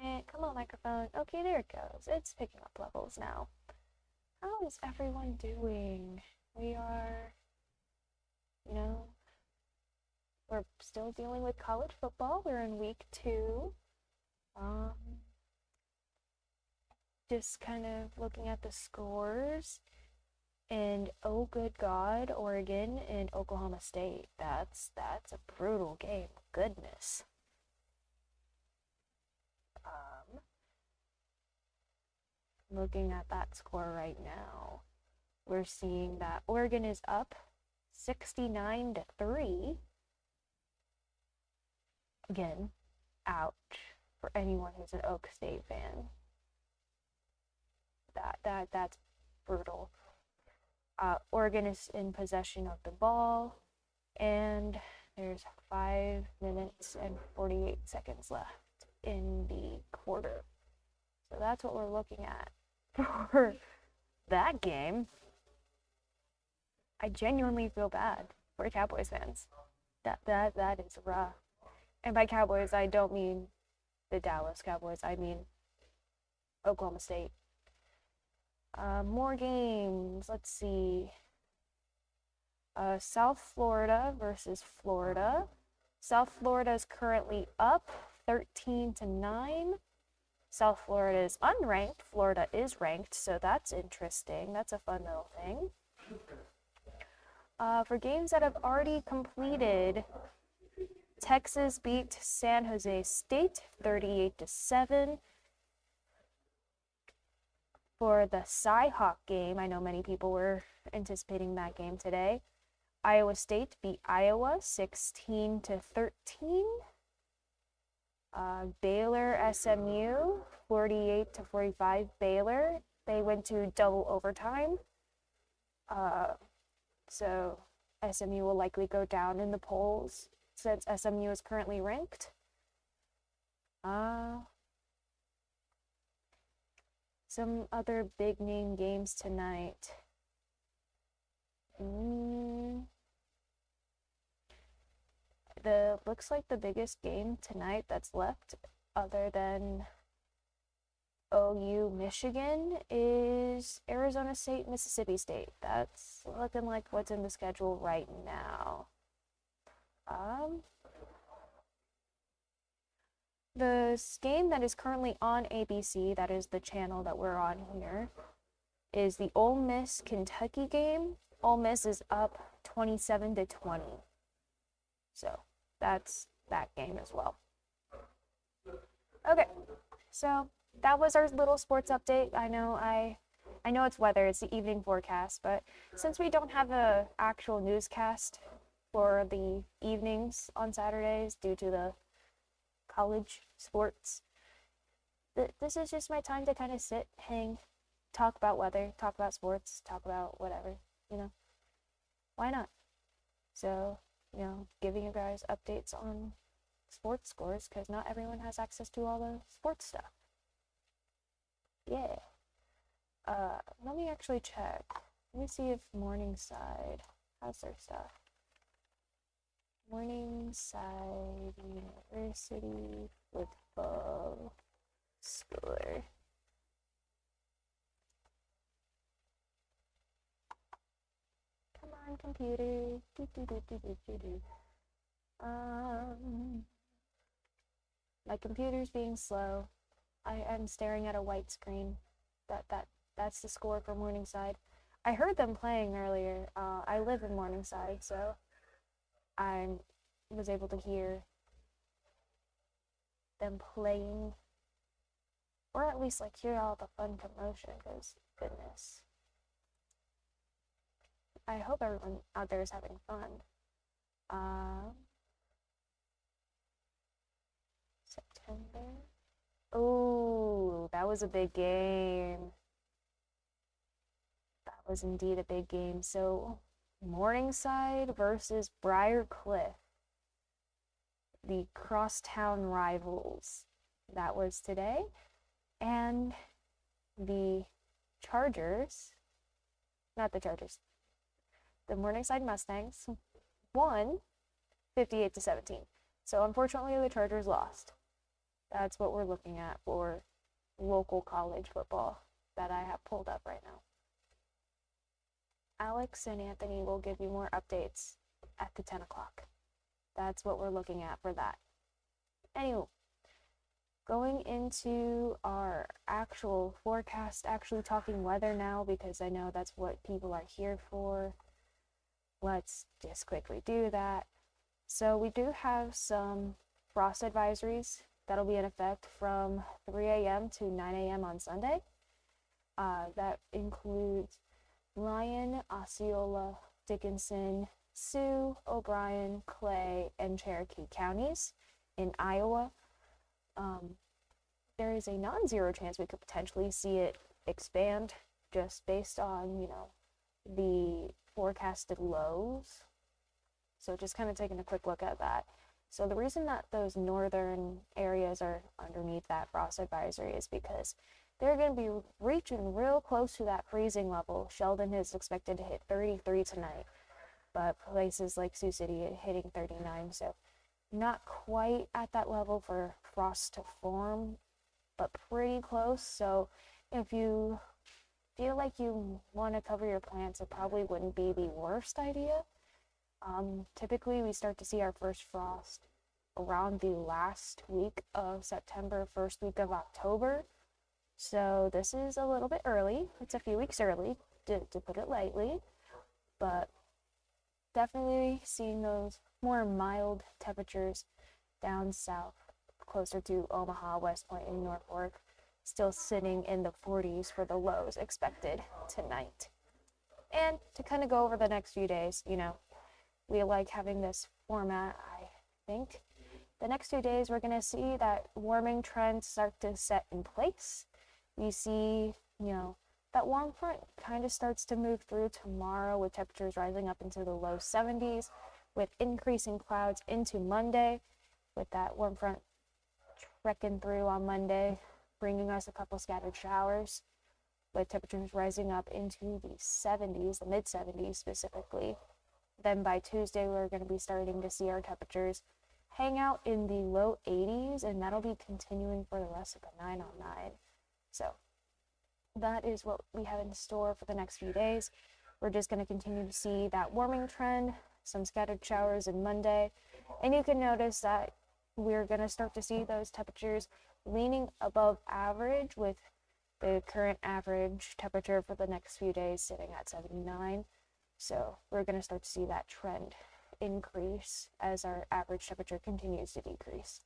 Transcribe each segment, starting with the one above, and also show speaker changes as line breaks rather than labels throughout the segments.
Come on, microphone. Okay, there it goes. It's picking up levels now. How is everyone doing? We are, you know, we're still dealing with college football. We're in week 2. Um, just kind of looking at the scores. And oh good God, Oregon and Oklahoma State. That's a brutal game. Goodness. Looking at that score right now, we're seeing that Oregon is up 69-3. Again, ouch for anyone who's an Oak State fan. That's brutal. Oregon is in possession of the ball, and there's 5 minutes and 48 seconds left in the quarter. So that's what we're looking at for that game. I genuinely feel bad for Cowboys fans. That is rough. And by Cowboys, I don't mean the Dallas Cowboys. I mean Oklahoma State. More games. Let's see. South Florida versus Florida. South Florida is currently up 13-9. South Florida is unranked. Florida is ranked, so that's interesting. That's a fun little thing. For games that have already completed, Texas beat San Jose State 38-7. For the Cy-Hawk game, I know many people were anticipating that game today. Iowa State beat Iowa 16-13. Baylor SMU 48-45. Baylor. They went to double overtime. So SMU will likely go down in the polls since SMU is currently ranked. Some other big name games tonight. Looks like the biggest game tonight that's left, other than OU Michigan, is Arizona State Mississippi State. That's looking like what's in the schedule right now. The game that is currently on ABC, that is the channel that we're on here, is the Ole Miss Kentucky game. Ole Miss is up 27-20. So that's that game as well. Okay, so that was our little sports update. I know it's weather, it's the evening forecast, but since we don't have an actual newscast for the evenings on Saturdays due to the college sports, this is just my time to kind of sit, hang, talk about weather, talk about sports, talk about whatever, why not? So, giving you guys updates on sports scores, because not everyone has access to all the sports stuff. Yeah. Let me actually check. Let me see if Morningside has their stuff. Morningside University football score. Come on, computer. My computer's being slow. I'm staring at a white screen. That's the score for Morningside. I heard them playing earlier. I live in Morningside, so I was able to hear them playing, or at least hear all the fun commotion, because goodness. I hope everyone out there is having fun. September. Oh, that was a big game. That was indeed a big game. So, Morningside versus Briarcliff, the crosstown rivals. That was today. And the Morningside Mustangs won 58-17. So unfortunately the Chargers lost. That's what we're looking at for local college football that I have pulled up right now. Alex and Anthony will give you more updates at the 10 o'clock. That's what we're looking at for that. Anyway, going into our actual forecast, actually talking weather now, because I know that's what people are here for. Let's just quickly do that. So we do have some frost advisories that'll be in effect from 3 a.m. to 9 a.m. on Sunday. That includes Lyon, Osceola, Dickinson, Sioux, O'Brien, Clay, and Cherokee counties in Iowa. There is a non-zero chance we could potentially see it expand just based on, the forecasted lows. So just kind of taking a quick look at that. So the reason that those northern areas are underneath that frost advisory is because they're going to be reaching real close to that freezing level. Sheldon is expected to hit 33 tonight, but places like Sioux City hitting 39. So not quite at that level for frost to form, but pretty close. So if you feel like you want to cover your plants, it probably wouldn't be the worst idea. Typically, we start to see our first frost around the last week of September, first week of October. So this is a little bit early. It's a few weeks early, to put it lightly, but definitely seeing those more mild temperatures down south, closer to Omaha, West Point, and Norfolk, still sitting in the 40s for the lows expected tonight. And to kind of go over the next few days, we like having this format, I think. The next 2 days, we're going to see that warming trend start to set in place. We see, that warm front kind of starts to move through tomorrow with temperatures rising up into the low 70s with increasing clouds into Monday, with that warm front trekking through on Monday, bringing us a couple scattered showers with temperatures rising up into the 70s, the mid 70s specifically. Then by Tuesday, we're going to be starting to see our temperatures hang out in the low 80s, and that'll be continuing for the rest of the 9 on 9. So that is what we have in store for the next few days. We're just going to continue to see that warming trend, some scattered showers on Monday, and you can notice that we're going to start to see those temperatures leaning above average, with the current average temperature for the next few days sitting at 79. So we're going to start to see that trend increase as our average temperature continues to decrease.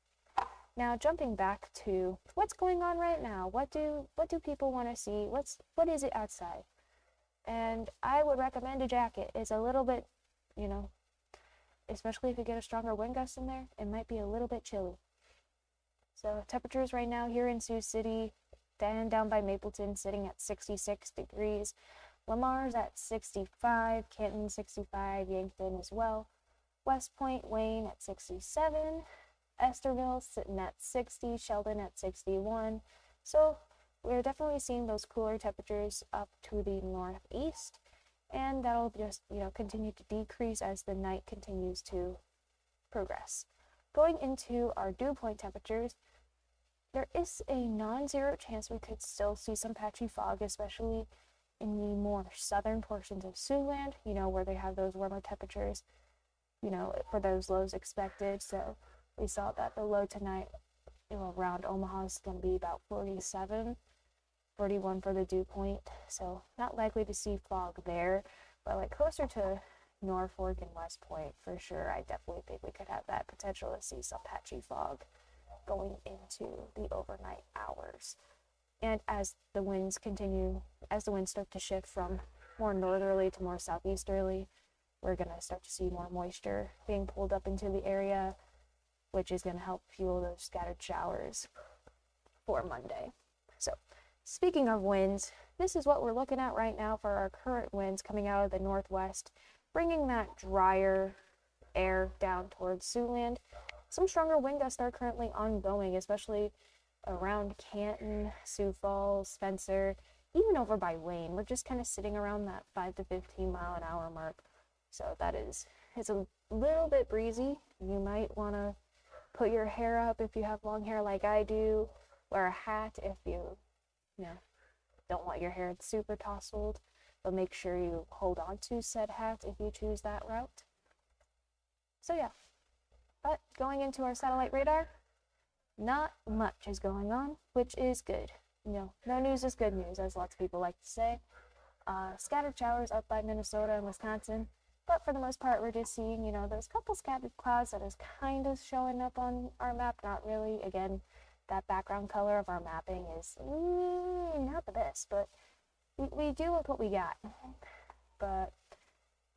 Now, jumping back to what's going on right now, what do people want to see? What is it outside? And I would recommend a jacket. It's a little bit, especially if you get a stronger wind gust in there, it might be a little bit chilly. So temperatures right now here in Sioux City, down by Mapleton, sitting at 66 degrees. Lamar's at 65, Canton 65, Yankton as well. West Point, Wayne at 67, Esterville sitting at 60, Sheldon at 61. So we're definitely seeing those cooler temperatures up to the northeast, and that'll just, continue to decrease as the night continues to progress. Going into our dew point temperatures, there is a non-zero chance we could still see some patchy fog, especially in the more southern portions of Siouxland, where they have those warmer temperatures, for those lows expected. So we saw that the low tonight, around Omaha is going to be about 47, 41 for the dew point. So not likely to see fog there, but like closer to Norfolk and West Point, for sure, I definitely think we could have that potential to see some patchy fog going into the overnight hours. And as the winds start to shift from more northerly to more southeasterly, we're going to start to see more moisture being pulled up into the area, which is going to help fuel those scattered showers for Monday. So speaking of winds, this is what we're looking at right now for our current winds coming out of the northwest, bringing that drier air down towards Siouxland. Some stronger wind gusts are currently ongoing, especially around Canton, Sioux Falls, Spencer, even over by Wayne. We're just kind of sitting around that 5 to 15 mile an hour mark. So it's a little bit breezy. You might want to put your hair up if you have long hair like I do. Wear a hat if you don't want your hair super tousled, but make sure you hold on to said hat if you choose that route. So yeah, but going into our satellite radar, not much is going on, which is good. No news is good news, as lots of people like to say. Scattered showers up by Minnesota and Wisconsin, but for the most part, we're just seeing, those couple scattered clouds that is kind of showing up on our map. Not really. Again, that background color of our mapping is not the best, but we do with what we got. But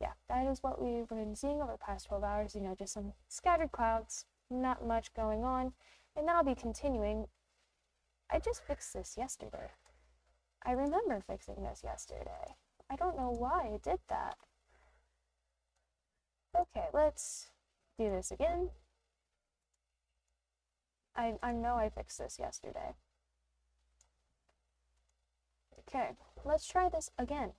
yeah, that is what we've been seeing over the past 12 hours, just some scattered clouds, not much going on, and that'll be continuing. I just fixed this yesterday. I remember fixing this yesterday. I don't know why I did that. Okay, let's do this again. I know I fixed this yesterday. Okay, let's try this again.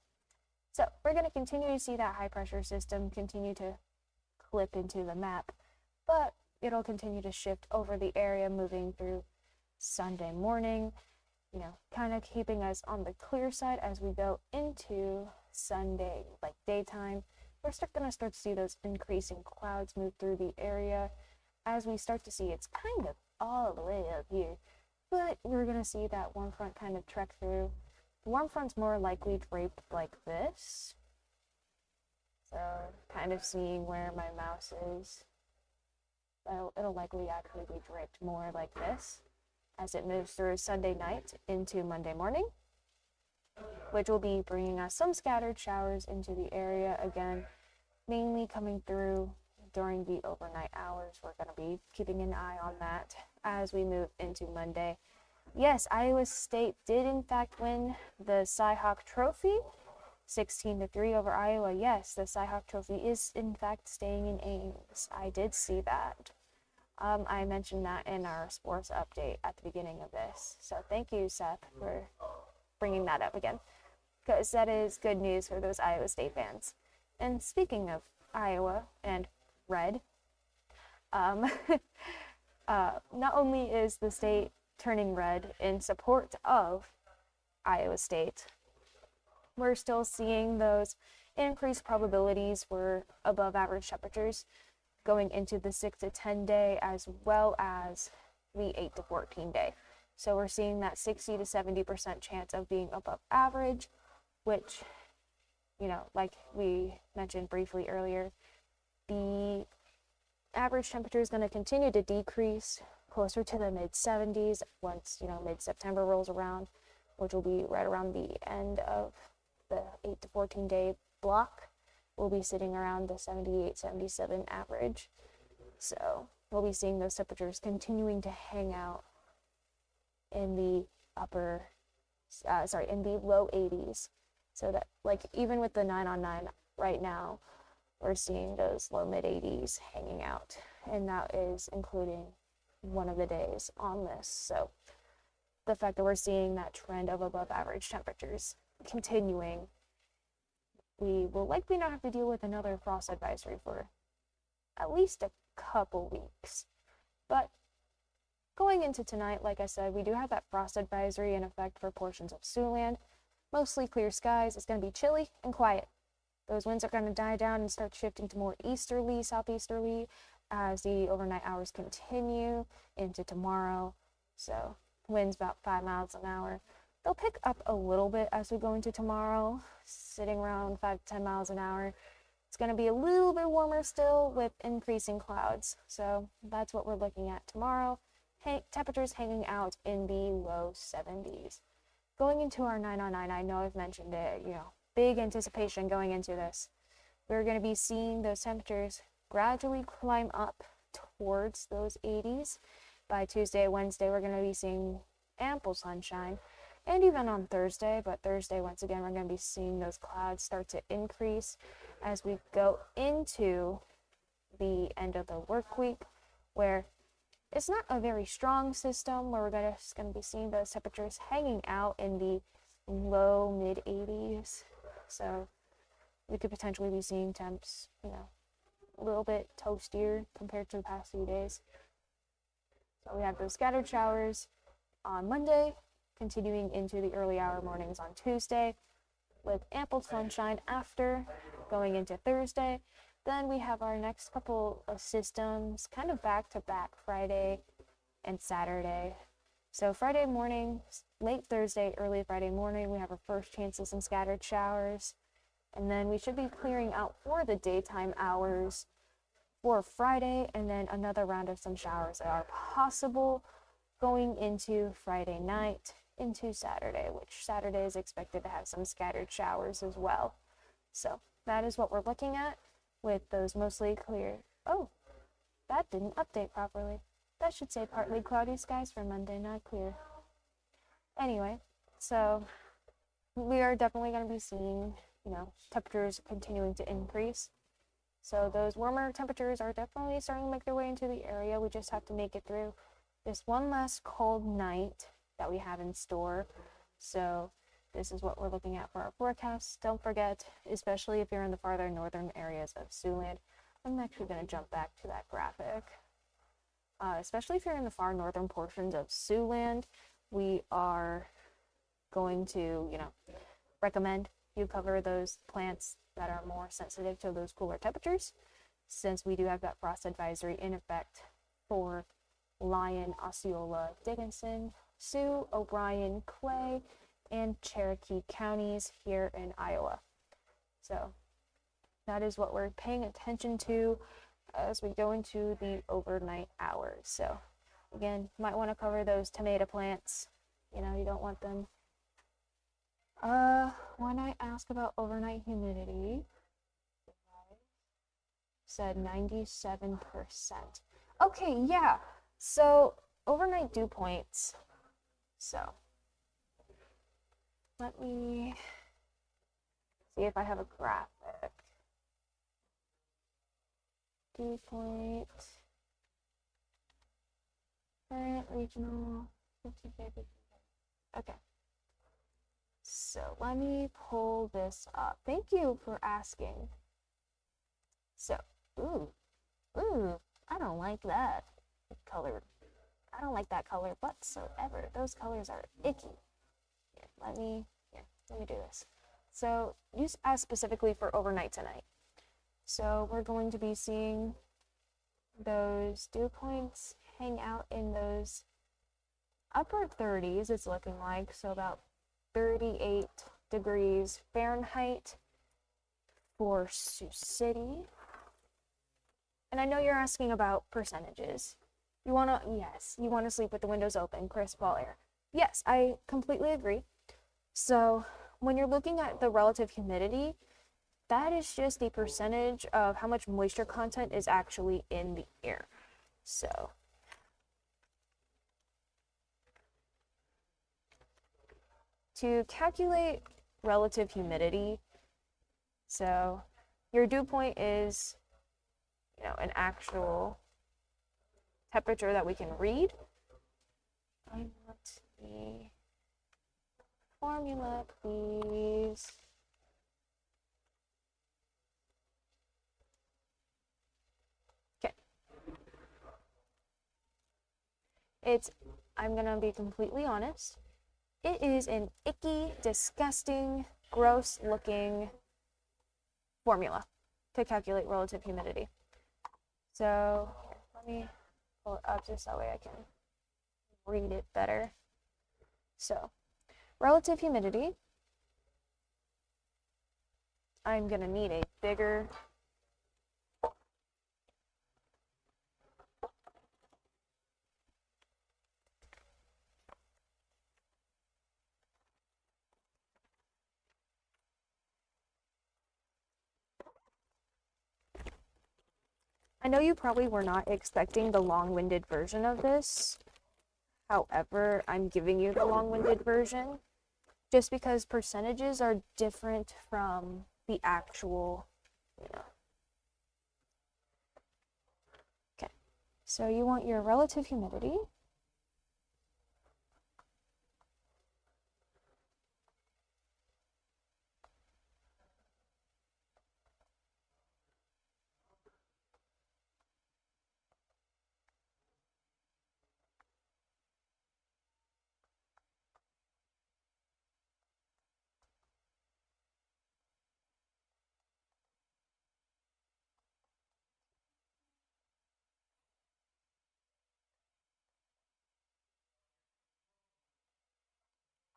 So we're going to continue to see that high pressure system continue to clip into the map, but it'll continue to shift over the area moving through Sunday morning, kind of keeping us on the clear side as we go into Sunday, like daytime. We're going to start to see those increasing clouds move through the area as we start to see it's kind of all the way up here, but we're going to see that warm front kind of trek through. The warm front's more likely draped like this, so kind of seeing where my mouse is, it'll likely actually be draped more like this as it moves through Sunday night into Monday morning, which will be bringing us some scattered showers into the area again, mainly coming through during the overnight hours. We're going to be keeping an eye on that as we move into Monday. Yes, Iowa State did in fact win the Cy-Hawk Trophy, 16-3 over Iowa. Yes, the Cy-Hawk Trophy is in fact staying in Ames. I did see that. I mentioned that in our sports update at the beginning of this. So thank you, Seth, for bringing that up again, because that is good news for those Iowa State fans. And speaking of Iowa and red, not only is the state turning red in support of Iowa State, we're still seeing those increased probabilities for above average temperatures going into the 6 to 10 day as well as the 8 to 14 day. So we're seeing that 60 to 70% chance of being above average, which, like we mentioned briefly earlier, the average temperature is going to continue to decrease closer to the mid 70s once, mid-September rolls around, which will be right around the end of the 8 to 14 day block. We'll be sitting around the 78, 77 average. So we'll be seeing those temperatures continuing to hang out in the in the low 80s. So that, even with the 9 on 9 right now, we're seeing those low mid 80s hanging out. And that is including one of the days on this. So the fact that we're seeing that trend of above average temperatures continuing, we will likely not have to deal with another frost advisory for at least a couple weeks. But going into tonight, like I said, we do have that frost advisory in effect for portions of Siouxland. Mostly clear skies. It's going to be chilly and quiet. Those winds are going to die down and start shifting to more easterly, southeasterly as the overnight hours continue into tomorrow. So winds about 5 miles an hour. They'll pick up a little bit as we go into tomorrow, sitting around 5 to 10 miles an hour. It's going to be a little bit warmer still with increasing clouds. So that's what we're looking at tomorrow. Temperatures hanging out in the low 70s. Going into our 9 on 9, I know I've mentioned it, big anticipation going into this. We're going to be seeing those temperatures gradually climb up towards those 80s. By Tuesday, Wednesday, we're going to be seeing ample sunshine. And even on Thursday, but Thursday, once again, we're going to be seeing those clouds start to increase as we go into the end of the work week, where it's not a very strong system, where we're just going to be seeing those temperatures hanging out in the low mid 80s. So we could potentially be seeing temps, a little bit toastier compared to the past few days. So we have those scattered showers on Monday, continuing into the early hour mornings on Tuesday, with ample sunshine after going into Thursday. Then we have our next couple of systems kind of back to back Friday and Saturday. So Friday morning, late Thursday, early Friday morning, we have our first chance of some scattered showers. And then we should be clearing out for the daytime hours for Friday, and then another round of some showers that are possible going into Friday night into Saturday, which Saturday is expected to have some scattered showers as well. So that is what we're looking at with those mostly clear. Oh, that didn't update properly. That should say partly cloudy skies for Monday, not clear. Anyway, so we are definitely going to be seeing, temperatures continuing to increase. So those warmer temperatures are definitely starting to make their way into the area. We just have to make it through this one last cold night that we have in store. So this is what we're looking at for our forecast. Don't forget, especially if you're in the farther northern areas of Siouxland, I'm actually going to jump back to that graphic. Especially if you're in the far northern portions of Siouxland, we are going to, recommend you cover those plants that are more sensitive to those cooler temperatures, since we do have that frost advisory in effect for Lyon, Osceola, Dickinson, Sioux, O'Brien, Clay, and Cherokee counties here in Iowa. So that is what we're paying attention to as we go into the overnight hours. So again, you might want to cover those tomato plants. You don't want them. When I ask about overnight humidity, said 97%. Okay, yeah. So overnight dew points. So let me see if I have a graphic. Dew point. Current regional. Okay. So let me pull this up. Thank you for asking. So, I don't like that color. I don't like that color whatsoever. Those colors are icky. Here, let me do this. So you asked specifically for overnight tonight. So we're going to be seeing those dew points hang out in those upper 30s, it's looking like. So about 38 degrees Fahrenheit for Sioux City. And I know you're asking about percentages. You want to sleep with the windows open, crisp fall air. Yes, I completely agree. So when you're looking at the relative humidity, that is just the percentage of how much moisture content is actually in the air. So to calculate relative humidity, so your dew point is, an actual temperature that we can read. I want the formula, please. Okay. I'm gonna be completely honest. It is an icky, disgusting, gross looking formula to calculate relative humidity. So let me pull it up just that way I can read it better. So relative humidity, I'm gonna need a bigger I know you probably were not expecting the long-winded version of this. However, I'm giving you the long-winded version just because percentages are different from the actual, Okay, so you want your relative humidity.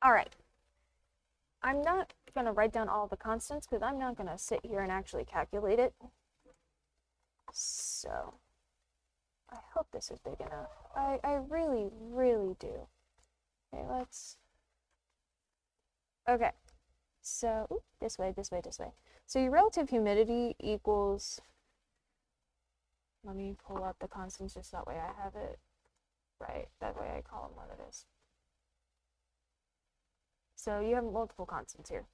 All right. I'm not going to write down all the constants because I'm not going to sit here and actually calculate it. So, I hope this is big enough. I really, really do. Okay, okay. So, this way. So your relative humidity equals, let me pull up the constants just that way I have it right. That way I call them what it is. So you have multiple constants here.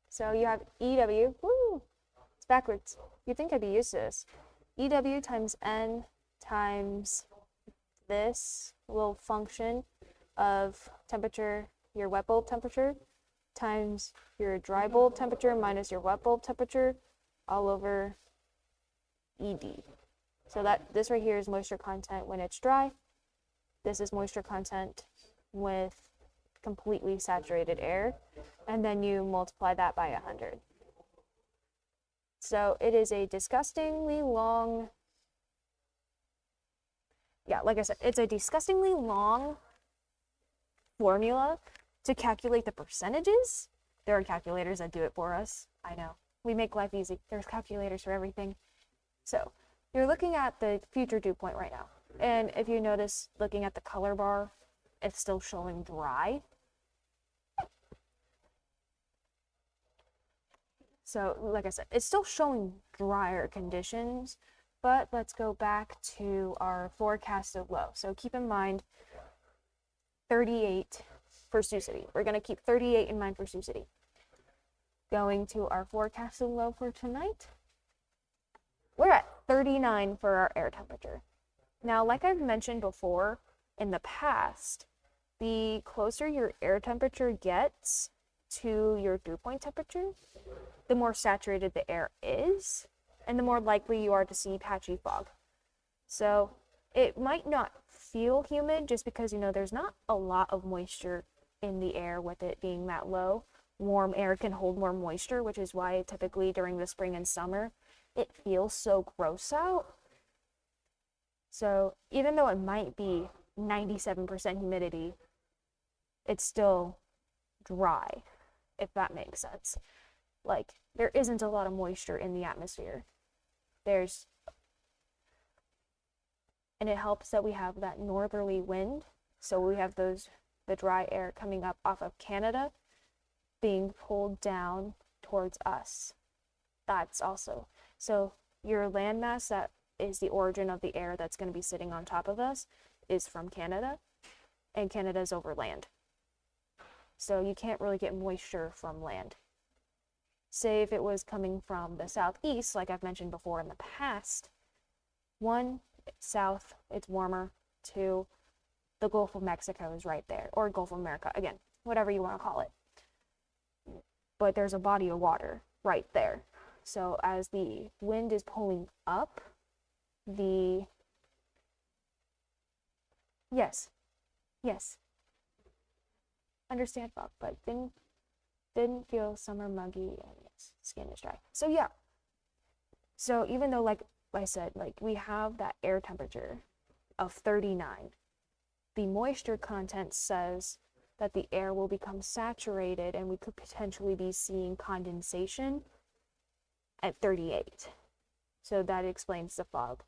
So you have EW, woo, it's backwards. You'd think I'd be used to this. EW times N times this little function of temperature, your wet bulb temperature, times your dry bulb temperature minus your wet bulb temperature, all over ED. So that this right here is moisture content when it's dry. This is moisture content with completely saturated air, and then you multiply that by 100. So it is a disgustingly long, like I said, it's a disgustingly long formula to calculate the percentages. There are calculators that do it for us. I know. We make life easy. There's calculators for everything. So you're looking at the future dew point right now. And if you notice, looking at the color bar, it's still showing dry. So, like I said, it's still showing drier conditions, but let's go back to our forecasted low. So keep in mind 38 for Sioux City. We're going to keep 38 in mind for Sioux City. Going to our forecasted low for tonight, we're at 39 for our air temperature. Now, like I've mentioned before, in the past, the closer your air temperature gets to your dew point temperature, the more saturated the air is, and the more likely you are to see patchy fog. So it might not feel humid just because, there's not a lot of moisture in the air with it being that low. Warm air can hold more moisture, which is why typically during the spring and summer, it feels so gross out. So even though it might be 97% humidity, it's still dry, if that makes sense. Like, there isn't a lot of moisture in the atmosphere. And it helps that we have that northerly wind. So we have the dry air coming up off of Canada being pulled down towards us. That's also, so your landmass that is the origin of the air that's going to be sitting on top of us is from Canada, and Canada's over land. So you can't really get moisture from land. Say if it was coming from the southeast, like I've mentioned before in the past, 1, south, it's warmer. 2, the Gulf of Mexico is right there, or Gulf of America, again, whatever you want to call it. But there's a body of water right there. So as the wind is pulling up, yes, understand, Bob, but didn't feel summer muggy and yes, skin is dry. So yeah. So even though, like I said, like we have that air temperature of 39, the moisture content says that the air will become saturated and we could potentially be seeing condensation at 38. So that explains the fog.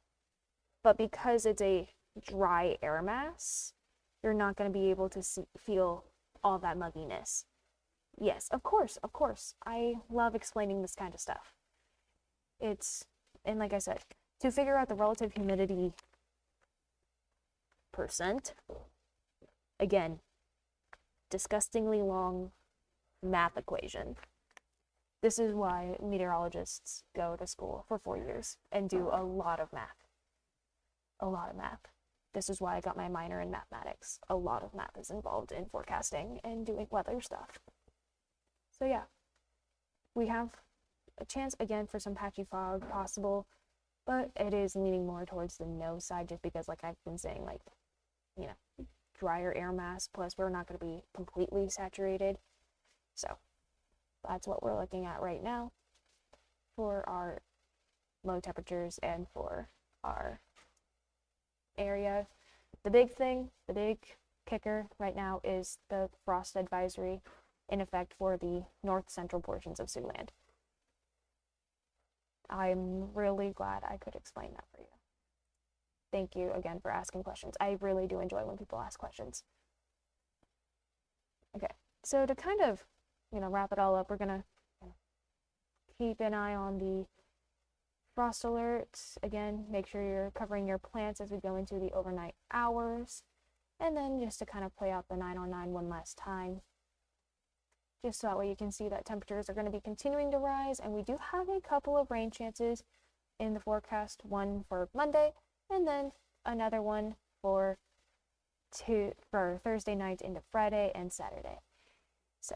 But because it's a dry air mass, you're not going to be able to feel all that mugginess. Yes, of course. I love explaining this kind of stuff. And like I said, to figure out the relative humidity percent, again, disgustingly long math equation. This is why meteorologists go to school for 4 years and do a lot of math. This is why I got my minor in mathematics. A lot of math is involved in forecasting and doing weather stuff. So yeah, we have a chance again for some patchy fog possible, but it is leaning more towards the no side just because, like I've been saying, like, drier air mass, plus we're not going to be completely saturated. So that's what we're looking at right now for our low temperatures and for our area. The big kicker right now is the frost advisory in effect for the north central portions of Siouxland. I'm really glad I could explain that for you. Thank you again for asking questions. I really do enjoy when people ask questions. Okay, so to kind of, wrap it all up, we're gonna keep an eye on the frost alerts. Again, make sure you're covering your plants as we go into the overnight hours. And then just to kind of play out the 9-on-9 one last time, just so that way you can see that temperatures are going to be continuing to rise. And we do have a couple of rain chances in the forecast, one for Monday, and then another one for Thursday night into Friday and Saturday. So,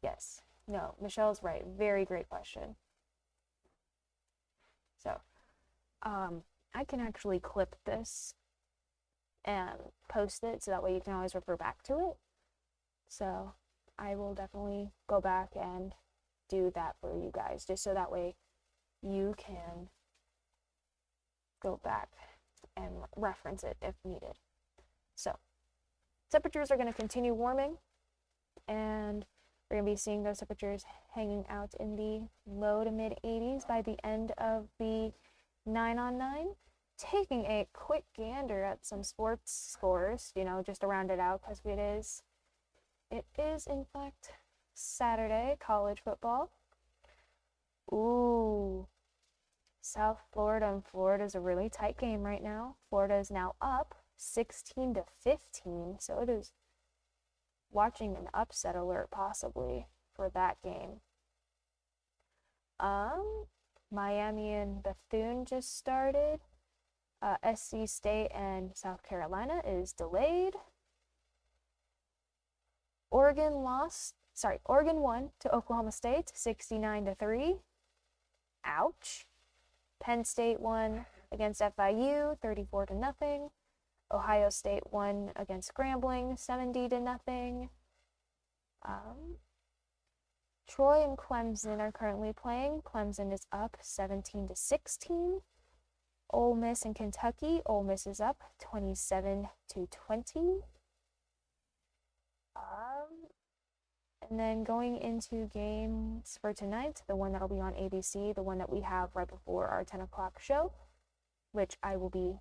yes, no, Michelle's right. Very great question. So, I can actually clip this and post it so that way you can always refer back to it. So, I will definitely go back and do that for you guys, just so that way you can go back and reference it if needed. So, temperatures are going to continue warming, and we're going to be seeing those temperatures hanging out in the low to mid 80s by the end of the 9-on-9. Taking a quick gander at some sports scores, just to round it out, because it is in fact Saturday, college football. Ooh, South Florida and Florida is a really tight game right now. Florida is now up 16-15, so it is watching an upset alert possibly for that game. Miami and Bethune just started. SC State and South Carolina is delayed. Oregon won to Oklahoma State 69-3. Ouch. Penn State won against FIU 34-0. Ohio State won against Grambling 70-0. Troy and Clemson are currently playing. Clemson is up 17-16. Ole Miss and Kentucky. Ole Miss is up 27-20. And then going into games for tonight, the one that'll be on ABC, the one that we have right before our 10 o'clock show, which I will be,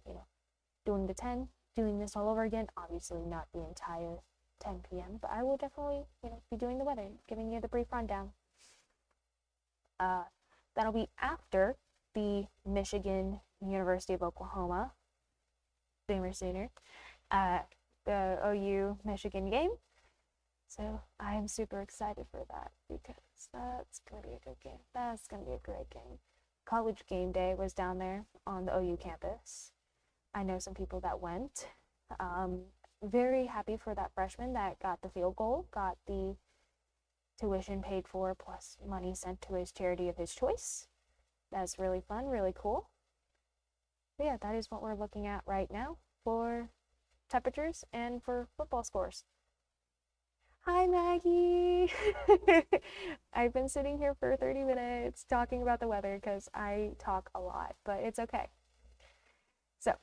doing the 10, doing this all over again. Obviously not the entire 10 p.m., but I will definitely, be doing the weather, giving you the brief rundown. That'll be after the Michigan University of Oklahoma, Boomer Sooner, the OU Michigan game. So I am super excited for that because that's going to be a good game. That's going to be a great game. College game day was down there on the OU campus. I know some people that went. Very happy for that freshman that got the field goal, got the tuition paid for plus money sent to his charity of his choice. That's really fun, really cool. But yeah, that is what we're looking at right now for temperatures and for football scores. Hi, Maggie. I've been sitting here for 30 minutes talking about the weather because I talk a lot, but it's okay. So,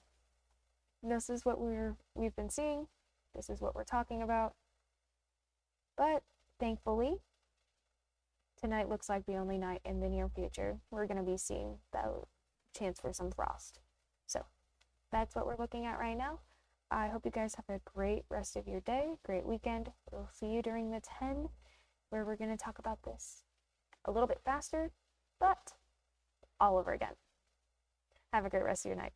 this is what we've been seeing. This is what we're talking about. But thankfully, tonight looks like the only night in the near future we're going to be seeing the chance for some frost. So, that's what we're looking at right now. I hope you guys have a great rest of your day, great weekend. We'll see you during the 10, where we're going to talk about this a little bit faster, but all over again. Have a great rest of your night.